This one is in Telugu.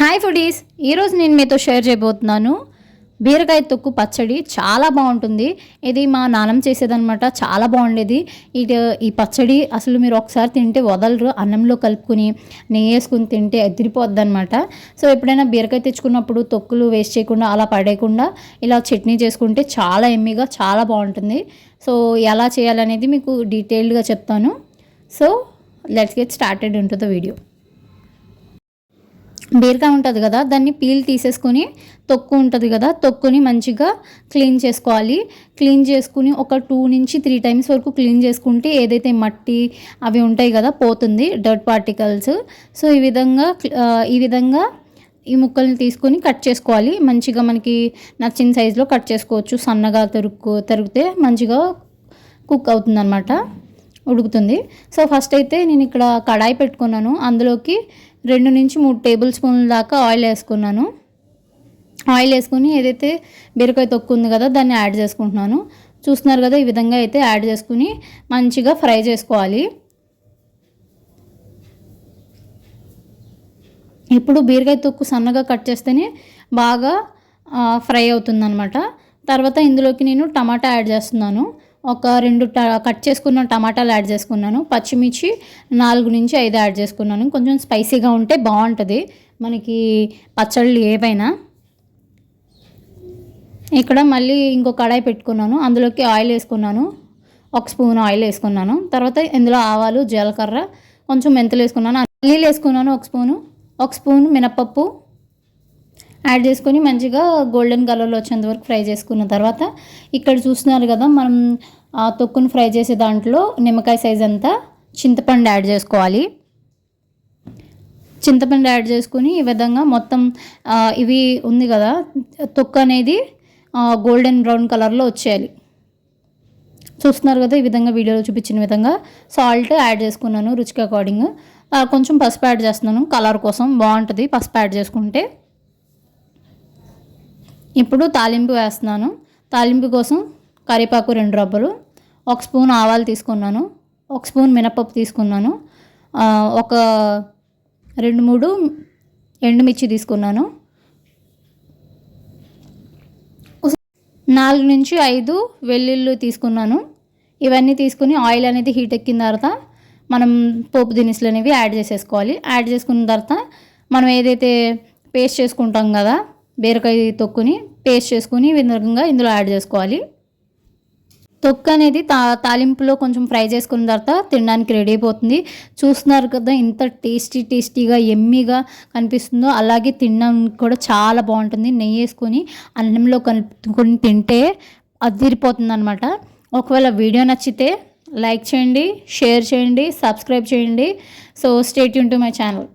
హాయ్ ఫుడీస్, ఈరోజు నేను మీతో షేర్ చేయబోతున్నాను బీరకాయ తొక్కు పచ్చడి. చాలా బాగుంటుంది. ఇది మా నాన్నమ్మ చేసేదనమాట. చాలా బాగుండేది ఈ పచ్చడి. అసలు మీరు ఒకసారి తింటే వదలరు. అన్నంలో కలుపుకుని నెయ్యి వేసుకుని తింటే అదిరిపోద్ది అనమాట. సో ఎప్పుడైనా బీరకాయ తెచ్చుకున్నప్పుడు తొక్కులు వేస్ట్ చేయకుండా అలా పడేయకుండా ఇలా చట్నీ చేసుకుంటే చాలా ఎమ్మిగా చాలా బాగుంటుంది. సో ఎలా చేయాలనేది మీకు డీటెయిల్డ్గా చెప్తాను. So let's get started into the video. బీరకాయ ఉంటుంది కదా, దాన్ని పీల్ తీసేసుకొని తొక్కు ఉంటుంది కదా, తొక్కుని మంచిగా క్లీన్ చేసుకోవాలి. క్లీన్ చేసుకుని ఒక 2 నుంచి 3 టైమ్స్ వరకు క్లీన్ చేసుకుంటే ఏదైతే మట్టి అవి ఉంటాయి కదా పోతుంది, డర్ట్ పార్టికల్స్. సో ఈ విధంగా ఈ ముక్కల్ని తీసుకొని కట్ చేసుకోవాలి. మంచిగా మనకి నచ్చిన సైజులో కట్ చేసుకోవచ్చు. సన్నగా తరిగితే మంచిగా కుక్ అవుతుంది అనమాట, ఉడుకుతుంది. సో ఫస్ట్ అయితే నేను ఇక్కడ కడాయి పెట్టుకున్నాను. అందులోకి 2 నుంచి 3 టేబుల్ స్పూన్ల దాకా ఆయిల్ వేసుకున్నాను. ఆయిల్ వేసుకొని ఏదైతే బీరకాయ తొక్కు ఉంది కదా దాన్ని యాడ్ చేసుకుంటున్నాను. చూస్తున్నారు కదా, ఈ విధంగా అయితే యాడ్ చేసుకుని మంచిగా ఫ్రై చేసుకోవాలి. ఇప్పుడు బీరకాయ తొక్కు సన్నగా కట్ చేస్తేనే బాగా ఫ్రై అవుతుందన్నమాట. తర్వాత ఇందులోకి నేను టమాటా యాడ్ చేస్తున్నాను. ఒక 2 కట్ చేసుకున్న టమాటాలు యాడ్ చేసుకున్నాను. పచ్చిమిర్చి 4 నుంచి 5 యాడ్ చేసుకున్నాను. కొంచెం స్పైసీగా ఉంటే బాగుంటుంది మనకి పచ్చళ్ళు ఏవైనా. ఇక్కడ మళ్ళీ ఇంకో కడాయి పెట్టుకున్నాను. అందులోకి ఆయిల్ వేసుకున్నాను. 1 స్పూన్ ఆయిల్ వేసుకున్నాను. తర్వాత ఇందులో ఆవాలు, జీలకర్ర, కొంచెం మెంతులు వేసుకున్నాను. పల్లీలు వేసుకున్నాను 1 స్పూన్ మినపప్పు యాడ్ చేసుకొని మంచిగా గోల్డెన్ కలర్లో వచ్చేంత వరకు ఫ్రై చేసుకున్న తర్వాత ఇక్కడ చూస్తున్నారు కదా, మనం తొక్కును ఫ్రై చేసే దాంట్లో నిమ్మకాయ సైజ్ అంతా చింతపండు యాడ్ చేసుకోవాలి. చింతపండు యాడ్ చేసుకుని ఈ విధంగా మొత్తం ఇవి ఉంది కదా తొక్కు అనేది గోల్డెన్ బ్రౌన్ కలర్లో వచ్చేయాలి. చూస్తున్నారు కదా, ఈ విధంగా వీడియోలో చూపించిన విధంగా. సాల్ట్ యాడ్ చేసుకున్నాను రుచికి అకార్డింగ్. కొంచెం పసుపు యాడ్ చేస్తున్నాను, కలర్ కోసం బాగుంటుంది పసుపు యాడ్ చేసుకుంటే. ఇప్పుడు తాలింపు వేస్తున్నాను. తాలింపు కోసం కరివేపాకు 2 రబ్బలు, 1 స్పూన్ ఆవాలు తీసుకున్నాను, 1 స్పూన్ మినపప్పు తీసుకున్నాను, ఒక 2-3 ఎండుమిర్చి తీసుకున్నాను, 4 నుంచి 5 వెల్లుల్లి తీసుకున్నాను. ఇవన్నీ తీసుకుని ఆయిల్ అనేది హీట్ ఎక్కిన తర్వాత మనం పోపు దినుసులు అనేవి యాడ్ చేసేసుకోవాలి. యాడ్ చేసుకున్న తర్వాత మనం ఏదైతే పేస్ట్ చేసుకుంటాం కదా బీరకాయ తొక్కుని పేస్ట్ చేసుకుని విధంగా ఇందులో యాడ్ చేసుకోవాలి. తొక్కు అనేది తాలింపులో కొంచెం ఫ్రై చేసుకున్న తర్వాత తినడానికి రెడీ అయిపోతుంది. చూస్తున్నారు కదా ఎంత టేస్టీగా ఎమ్మీగా కనిపిస్తుందో. అలాగే తినడానికి కూడా చాలా బాగుంటుంది. నెయ్యి వేసుకొని అన్నంలో కలుపుకొని తింటే అదిరిపోతుంది అనమాట. ఒకవేళ వీడియో నచ్చితే లైక్ చేయండి, షేర్ చేయండి, సబ్స్క్రైబ్ చేయండి. So stay tune to my channel.